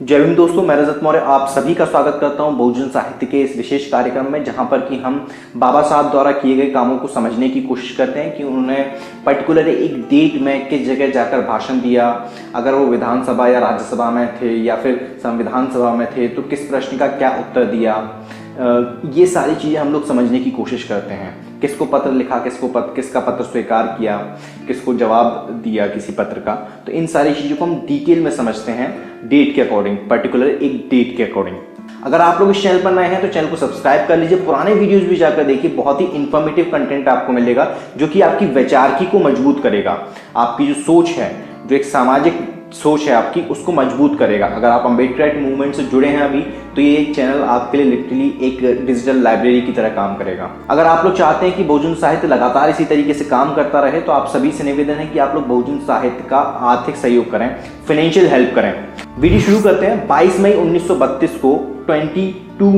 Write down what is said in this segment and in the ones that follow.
जय भीम दोस्तों, मैं रजत मौर्य आप सभी का स्वागत करता हूं बहुजन साहित्य के इस विशेष कार्यक्रम में, जहां पर कि हम बाबा साहब द्वारा किए गए कामों को समझने की कोशिश करते हैं कि उन्होंने पर्टिकुलर एक डेट में किस जगह जाकर भाषण दिया, अगर वो विधानसभा या राज्यसभा में थे या फिर संविधान सभा में थे तो किस प्रश्न का क्या उत्तर दिया। ये सारी चीज़ें हम लोग समझने की कोशिश करते हैं। किसको पत्र लिखा, किसका पत्र स्वीकार किया, किसको जवाब दिया किसी पत्र का। तो इन सारी चीज़ों को हम डिटेल में समझते हैं डेट के अकॉर्डिंग, पर्टिकुलर एक डेट के अकॉर्डिंग। अगर आप लोग इस चैनल पर नए हैं तो चैनल को सब्सक्राइब कर लीजिए, पुराने वीडियोस भी जाकर देखिए, बहुत ही इंफॉर्मेटिव कंटेंट आपको मिलेगा जो कि आपकी वैचारिकी को मजबूत करेगा, आपकी जो सोच है, जो एक सामाजिक सोच है आपकी, उसको मजबूत करेगा। अगर आप अम्बेडकर मूवमेंट से जुड़े हैं अभी तो ये चैनल आपके लिए लिटरली एक डिजिटल लाइब्रेरी की तरह काम करेगा। अगर आप लोग चाहते हैं कि बहुजन साहित्य लगातार इसी तरीके से काम करता रहे तो आप सभी से निवेदन है कि आप लोग बहुजन साहित्य का आर्थिक सहयोग करें, फाइनेंशियल हेल्प करें। वीडियो शुरू करते हैं। 22 मई 1932 को 22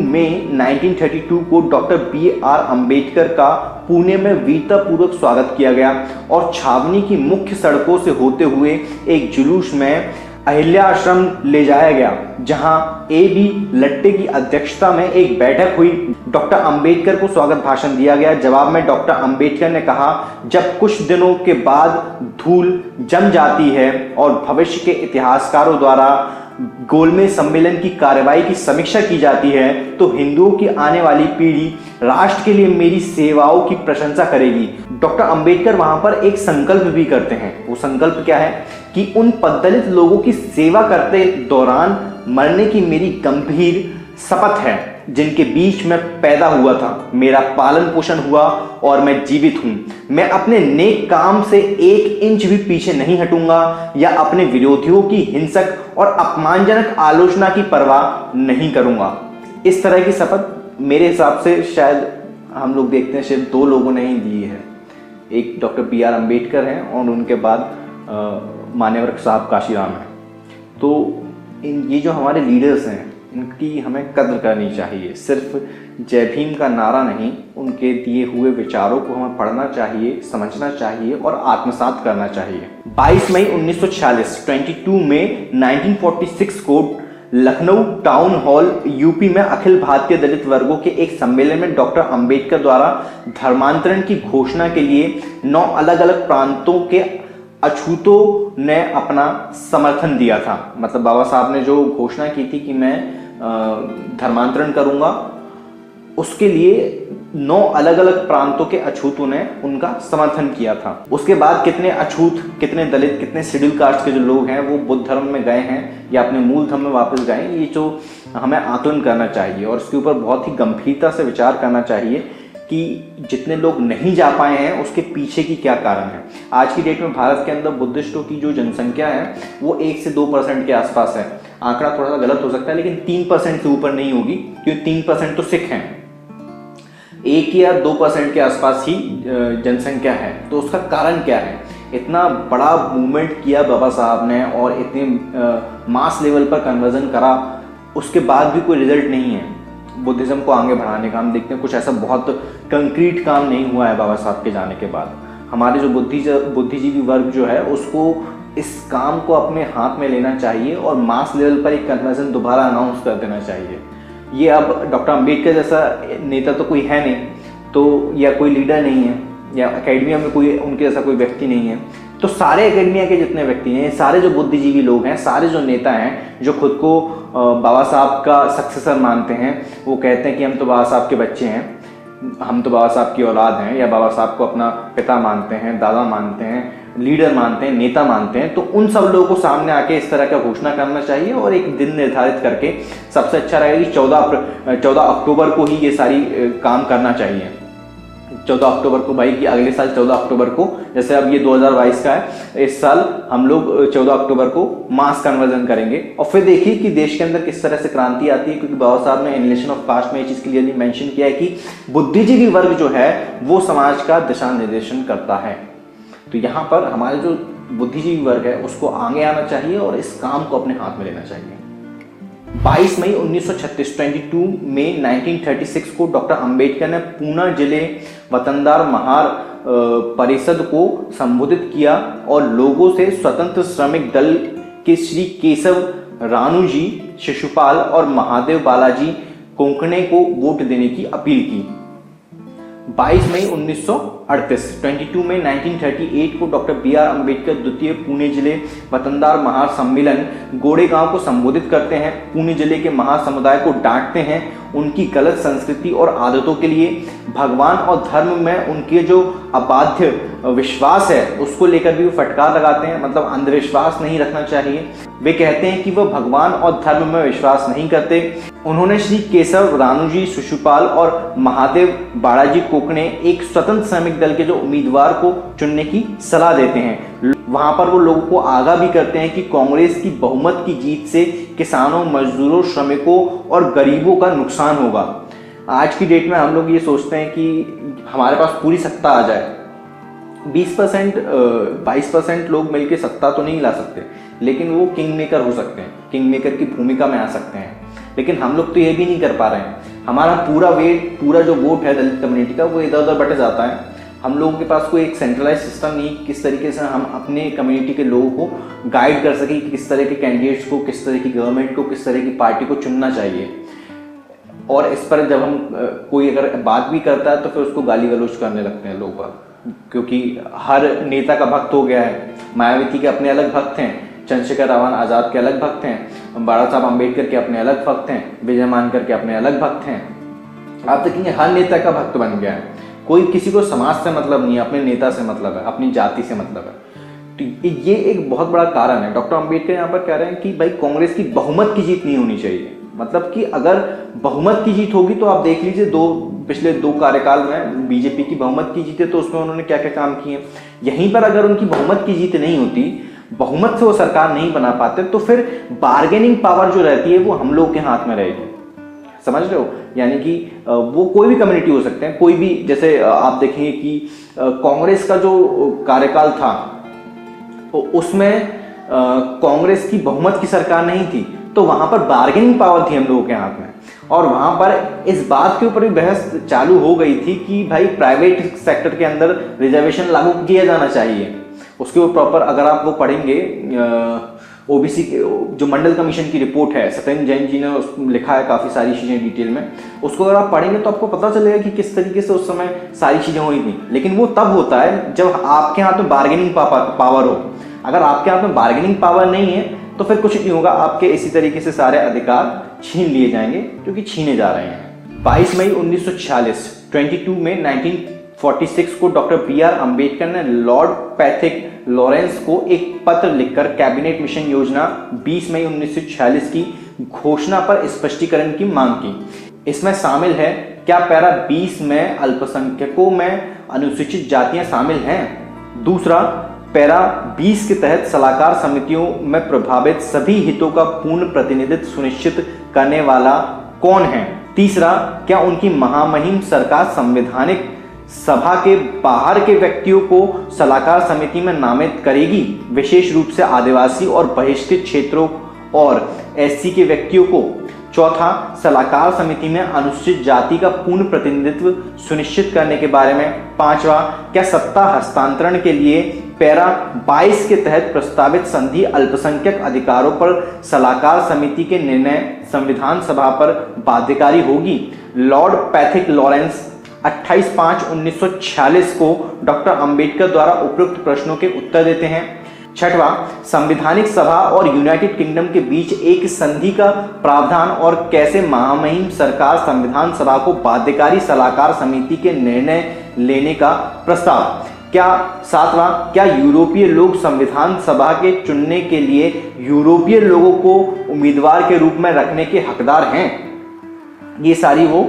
मई 1932 को डॉक्टर BR अम्बेडकर का पुणे में वीरतापूर्वक स्वागत किया गया और छावनी की मुख्य सड़कों से होते हुए एक जुलूस में अहिल्या आश्रम ले जाया गया, जहां AB लट्टे की अध्यक्षता में एक बैठक हुई। डॉक्टर अम्बेडकर को स्वागत भाषण दिया गया। जवाब में डॉक्टर अम्बेडकर ने कहा, जब कुछ दिनों के बाद धूल जम जाती है और भविष्य के इतिहासकारों द्वारा गोलमेज सम्मेलन की कार्रवाई की समीक्षा की जाती है तो हिंदुओं की आने वाली पीढ़ी राष्ट्र के लिए मेरी सेवाओं की प्रशंसा करेगी। डॉक्टर अंबेडकर वहां पर एक संकल्प भी करते हैं। वो संकल्प क्या है कि उन पददलित लोगों की सेवा करते दौरान मरने की मेरी गंभीर शपथ है जिनके बीच में पैदा हुआ था, मेरा पालन पोषण हुआ और मैं जीवित हूं। मैं अपने नेक काम से 1 इंच भी पीछे नहीं हटूंगा या अपने विरोधियों की हिंसक और अपमानजनक आलोचना की परवाह नहीं करूंगा। इस तरह की शपथ मेरे हिसाब से शायद हम लोग देखते हैं सिर्फ 2 लोगों ने ही दी है। एक डॉक्टर BR अम्बेडकर हैं और उनके बाद मान्यवर साहब काशीराम हैं। तो ये जो हमारे लीडर्स हैं इनकी हमें कद्र करनी चाहिए। सिर्फ जय भीम का नारा नहीं, उनके दिए हुए विचारों को हमें पढ़ना चाहिए, समझना चाहिए और आत्मसात करना चाहिए। 22 मई 1946, 22 मई 1946 को लखनऊ टाउन हॉल यूपी में अखिल भारतीय दलित वर्गों के एक सम्मेलन में डॉक्टर अंबेडकर द्वारा धर्मांतरण की घोषणा के लिए 9 अलग अलग प्रांतों के अछूतों ने अपना समर्थन दिया था। मतलब बाबा साहब ने जो घोषणा की थी कि मैं धर्मांतरण करूंगा, उसके लिए 9 अलग अलग प्रांतों के अछूतों ने उनका समर्थन किया था। उसके बाद कितने अछूत, कितने दलित, कितने शेड्यूल कास्ट के जो लोग हैं वो बुद्ध धर्म में गए हैं या अपने मूल धर्म में वापस गए, ये जो हमें आकलन करना चाहिए और इसके ऊपर बहुत ही गंभीरता से विचार करना चाहिए कि जितने लोग नहीं जा पाए हैं उसके पीछे की क्या कारण है। आज की डेट में भारत के अंदर बुद्धिस्टों की जो जनसंख्या है वो 1 से 2% के आसपास है। आंकड़ा थोड़ा सा गलत हो सकता है लेकिन 3% से ऊपर नहीं होगी, क्योंकि 3% तो सिख हैं। 1 या 2% के आसपास ही जनसंख्या है। तो उसका कारण क्या है? इतना बड़ा मूवमेंट किया बाबा साहब ने और इतने मास लेवल पर कन्वर्जन करा, उसके बाद भी कोई रिजल्ट नहीं है बुद्धिज्म को आगे बढ़ाने का। हम देखते हैं कुछ ऐसा बहुत कंक्रीट काम नहीं हुआ है बाबा साहब के जाने के बाद। हमारे जो बुद्धिजीवी वर्ग जो है उसको इस काम को अपने हाथ में लेना चाहिए और मास लेवल पर एक कन्वर्जन दोबारा अनाउंस कर देना चाहिए। ये अब डॉक्टर अम्बेडकर जैसा नेता तो कोई है नहीं, तो या कोई लीडर नहीं है या एकेडमिया में कोई उनके जैसा कोई व्यक्ति नहीं है, तो सारे एकेडमिया के जितने व्यक्ति हैं, सारे जो बुद्धिजीवी लोग हैं, सारे जो नेता हैं जो खुद को बाबा साहब का सक्सेसर मानते हैं, वो कहते हैं कि हम तो बाबा साहब के बच्चे हैं, हम तो बाबा साहब की औलाद हैं, या बाबा साहब को अपना पिता मानते हैं, दादा मानते हैं, लीडर मानते हैं, नेता मानते हैं, तो उन सब लोगों को सामने आके इस तरह का घोषणा करना चाहिए और एक दिन निर्धारित करके सबसे अच्छा रहेगा कि 14 अक्टूबर को ही ये सारी काम करना चाहिए। 14 अक्टूबर को भाई, कि अगले साल 14 अक्टूबर को, जैसे अब ये 2022 का है, इस साल हम लोग 14 अक्टूबर को मास कन्वर्जन करेंगे और फिर देखिए कि देश के अंदर किस तरह से क्रांति आती है। क्योंकि बाबा साहब ने एनिलेशन ऑफ कास्ट में ये चीज क्लियरली मेंशन किया है कि बुद्धिजीवी वर्ग जो है वो समाज का दिशा निर्देशन करता है। तो यहाँ पर हमारे जो बुद्धिजीवी वर्ग है उसको आगे आना चाहिए और इस काम को अपने हाथ में लेना चाहिए। 22 मई 1936, 22 मई 1936 को डॉक्टर अंबेडकर ने पूना जिले वतनदार महार परिषद को संबोधित किया और लोगों से स्वतंत्र श्रमिक दल के श्री केशव रानूजी शिशुपाल और महादेव बालाजी कोंकणे को वोट देने की अपील की। 22 मई 1938 22 मई 1938 को डॉक्टर BR अम्बेडकर द्वितीय पुणे जिले वतनदार महासम्मेलन गोड़ेगांव को संबोधित करते हैं। पुणे जिले के महासमुदाय को डांटते हैं उनकी गलत संस्कृति और आदतों के लिए। भगवान और धर्म में उनके जो अबाध्य विश्वास है उसको लेकर भी वो फटकार लगाते हैं, मतलब अंधविश्वास नहीं रखना चाहिए। वे कहते हैं कि वह भगवान और धर्म में विश्वास नहीं करते। उन्होंने श्री केशव रानूजी शिशुपाल और महादेव बालाजी कोंकणे एक स्वतंत्र श्रमिक दल के जो उम्मीदवार को चुनने की सलाह देते हैं। वहां पर वो लोगों को आगाह भी करते हैं कि कांग्रेस की बहुमत की जीत से किसानों, मजदूरों, श्रमिकों और गरीबों का नुकसान होगा। आज की डेट में हम लोग ये सोचते हैं कि हमारे पास पूरी सत्ता आ जाए। 20% 22% लोग मिलकर सत्ता तो नहीं ला सकते, लेकिन वो किंग मेकर हो सकते हैं, किंग मेकर की भूमिका में आ सकते हैं। लेकिन हम लोग तो ये भी नहीं कर पा रहे हैं। हमारा पूरा जो वोट है दलित कम्युनिटी का वो इधर उधर बट जाता है। हम लोगों के पास कोई एक सेंट्रलाइज सिस्टम नहीं, किस तरीके से हम अपने कम्युनिटी के लोगों को गाइड कर सकें कि किस तरह के कैंडिडेट्स को, किस तरह की गवर्नमेंट को, किस तरह की पार्टी को चुनना चाहिए। और इस पर जब हम कोई अगर बात भी करता है तो फिर उसको गाली गलौज करने लगते हैं लोग, क्योंकि हर नेता का भक्त हो गया है। मायावती के अपने अलग भक्त हैं, चंद्रशेखर आजाद के अलग भक्त हैं, बाबा साहब अम्बेडकर के अपने अलग भक्त हैं, विजय मानकर के अपने अलग भक्त हैं। आप देखेंगे हर नेता का भक्त बन गया है। कोई किसी को समाज से मतलब नहीं है, अपने नेता से मतलब है, अपनी जाति से मतलब है। तो ये एक बहुत बड़ा कारण है। डॉक्टर अम्बेडकर यहाँ पर कह रहे हैं कि भाई कांग्रेस की बहुमत की जीत नहीं होनी चाहिए। मतलब कि अगर बहुमत की जीत होगी तो आप देख लीजिए पिछले दो कार्यकाल में बीजेपी की बहुमत की जीत है, तो उसमें उन्होंने क्या क्या काम किए। यहीं पर अगर उनकी बहुमत की जीत नहीं होती, बहुमत से वो सरकार नहीं बना पाते, तो फिर बार्गेनिंग पावर जो रहती है वो हम लोग के हाथ में रहेगी। समझ रहे हो? यानी कि वो कोई भी कम्युनिटी हो सकते हैं, कोई भी। जैसे आप देखेंगे कि कांग्रेस का जो कार्यकाल था तो उसमें कांग्रेस की बहुमत की सरकार नहीं थी, तो वहां पर बार्गेनिंग पावर थी हम लोगों के हाथ में। और वहां पर इस बात के ऊपर भी बहस चालू हो गई थी कि भाई प्राइवेट सेक्टर के अंदर रिजर्वेशन लागू किया जाना चाहिए। उसके ऊपर प्रॉपर अगर आप वो पढ़ेंगे ओबीसी के जो मंडल कमीशन की रिपोर्ट है, सत्येंद्र जैन जी ने लिखा है काफी सारी चीजें डिटेल में। उसको अगर आप पढ़ेंगे तो आपको पता चलेगा कि किस तरीके से उस समय सारी चीजें हुई थी। लेकिन वो तब होता है जब आपके हाथ में बार्गेनिंग पावर हो। अगर आपके हाथ में बार्गेनिंग पावर नहीं है तो फिर कुछ नहीं होगा, आपके इसी तरीके से सारे अधिकार छीन लिए जाएंगे, जो कि छीने जा रहे हैं। 22 मई 1946 22 में 1946 को डॉक्टर BR अम्बेडकर ने लॉर्ड पैथिक लॉरेंस को एक पत्र लिखकर कैबिनेट मिशन योजना 20 मई 1946 की घोषणा पर स्पष्टीकरण की मांग की। इसमें शामिल है क्या पैरा 20 में अल्पसंख्यकों में अनुसूचित जातियां शामिल हैं? दूसरा, पैरा 20 के तहत सलाहकार समितियों में प्रभावित सभी हितों का पूर्ण प्रतिनिधित्व सुनिश्चित करने वाला कौन है? तीसरा, क्या उनकी महामहिम सरकार संवैधानिक सभा के बाहर के व्यक्तियों को सलाहकार समिति में नामित करेगी, विशेष रूप से आदिवासी और बहिष्कृत क्षेत्रों और SC के व्यक्तियों को? चौथा, सलाहकार समिति में अनुसूचित जाति का पूर्ण प्रतिनिधित्व सुनिश्चित करने के बारे में? पांचवा, क्या सत्ता हस्तांतरण के लिए पैरा 22 के तहत प्रस्तावित संधि अल्पसंख्यक अधिकारों पर सलाहकार समिति के निर्णय संविधान सभा पर बाध्यकारी होगी? लॉर्ड पैथिक लॉरेंस 28/5/1946 को डॉक्टर अंबेडकर द्वारा उपरोक्त प्रश्नों के उत्तर देते हैं। छठवां, संवैधानिक सभा और यूनाइटेड किंगडम के बीच एक संधि का प्रावधान और कैसे महामहिम सरकार संविधान सभा को बाध्यकारी सलाहकार समिति के निर्णय लेने का प्रस्ताव? क्या सातवां, क्या यूरोपीय लोग संविधान सभा के चुनने के लिए यूरोपीय लोगों को उम्मीदवार के रूप में रखने के हकदार हैं? ये सारी वो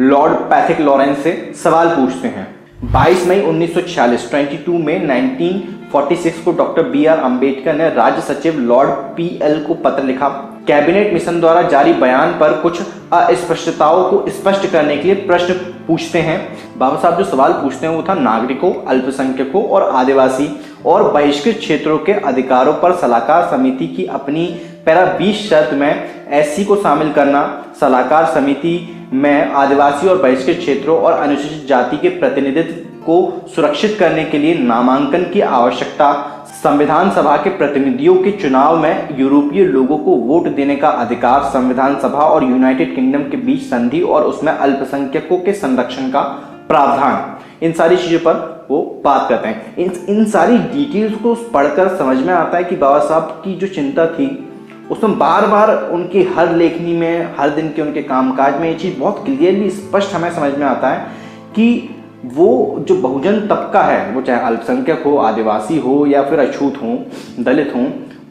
लॉर्ड पैथिक लॉरेंस से सवाल पूछते हैं। 22 मई 1946 22 में 1946 को डॉक्टर BR अम्बेडकर ने राज्य सचिव लॉर्ड PL को पत्र लिखा। कैबिनेट मिशन द्वारा जारी बयान पर कुछ अस्पष्टताओं को स्पष्ट करने के लिए प्रश्न पूछते हैं। बाबा साहब जो सवाल पूछते हैं वो था नागरिकों, अल्पसंख्यकों और आदिवासी और बहिष्कृत क्षेत्रों के अधिकारों पर सलाहकार समिति की अपनी पैरा 20 शर्त में SC को शामिल करना, सलाहकार समिति में आदिवासी और बहिष्कृत क्षेत्रों और अनुसूचित जाति के प्रतिनिधित्व को सुरक्षित करने के लिए नामांकन की आवश्यकता, संविधान सभा के प्रतिनिधियों के चुनाव में यूरोपीय लोगों को वोट देने का अधिकार, संविधान सभा और यूनाइटेड किंगडम के बीच संधि और उसमें अल्पसंख्यकों के संरक्षण का प्रावधान, इन सारी चीजों पर वो बात करते हैं। इन सारी डिटेल्स को पढ़कर समझ में आता है कि बाबा साहब की जो चिंता थी उसमें बार बार उनकी हर लेखनी में, हर दिन के उनके कामकाज में ये चीज बहुत क्लियरली स्पष्ट हमें समझ में आता है कि वो जो बहुजन तबका है, वो चाहे अल्पसंख्यक हो, आदिवासी हो या फिर अछूत हो, दलित हो,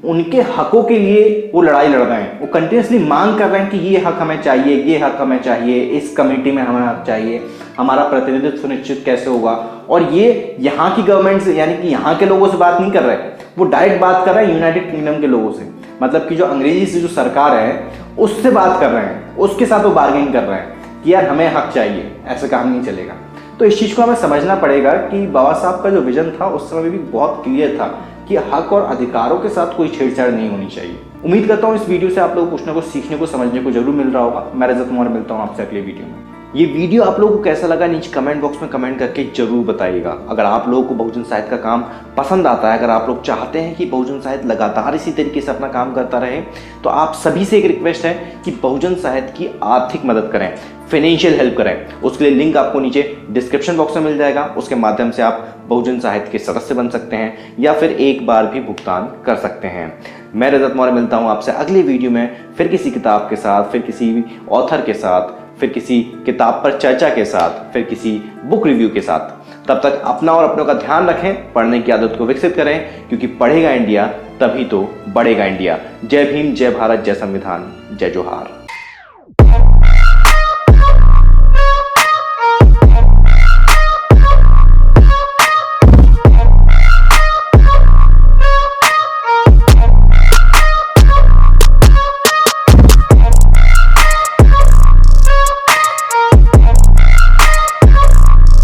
उनके हकों के लिए वो लड़ाई लड़ रहे हैं। वो कंटिन्यूसली मांग कर रहे हैं कि ये हक हमें चाहिए, ये हक हमें चाहिए, इस कमेटी में हमें हक चाहिए, हमारा प्रतिनिधित्व सुनिश्चित कैसे होगा। और ये यहाँ की गवर्नमेंट से, यानी कि यहाँ के लोगों से बात नहीं कर रहे, वो डायरेक्ट बात कर रहे हैं यूनाइटेड किंगडम के लोगों से, मतलब कि जो अंग्रेजी से जो सरकार है उससे बात कर रहे हैं, उसके साथ वो बार्गेन कर रहे हैं कि यार हमें हक चाहिए, ऐसे काम नहीं चलेगा। तो इस चीज को हमें समझना पड़ेगा कि बाबा साहब का जो विजन था उस समय भी बहुत क्लियर था कि हक और अधिकारों के साथ कोई छेड़छाड़ नहीं होनी चाहिए। उम्मीद करता हूँ इस वीडियो से आप लोगों को कुछ ना कुछ सीखने को, समझने को जरूर मिल रहा होगा। मैं रजत कुमार मिलता हूँ आपसे अगले वीडियो में। ये वीडियो आप लोगों को कैसा लगा नीचे कमेंट बॉक्स में कमेंट करके जरूर बताइएगा। अगर आप लोगों को बहुजन साहित्य का काम पसंद आता है, अगर आप लोग चाहते हैं कि बहुजन साहित्य लगातार इसी तरीके से अपना काम करता रहे, तो आप सभी से एक रिक्वेस्ट है कि बहुजन साहित्य की आर्थिक मदद करें, फाइनेंशियल हेल्प करें। उसके लिए लिंक आपको नीचे डिस्क्रिप्शन बॉक्स में मिल जाएगा। उसके माध्यम से आप बहुजन साहित्य के सदस्य बन सकते हैं या फिर एक बार भी भुगतान कर सकते हैं। मैं रजत मौर्य मिलता हूँ आपसे अगली वीडियो में, फिर किसी किताब के साथ, फिर किसी ऑथर के साथ, फिर किसी किताब पर चर्चा के साथ, फिर किसी बुक रिव्यू के साथ। तब तक अपना और अपनों का ध्यान रखें, पढ़ने की आदत को विकसित करें, क्योंकि पढ़ेगा इंडिया तभी तो बढ़ेगा इंडिया। जय भीम, जय भारत, जय संविधान, जय जोहार।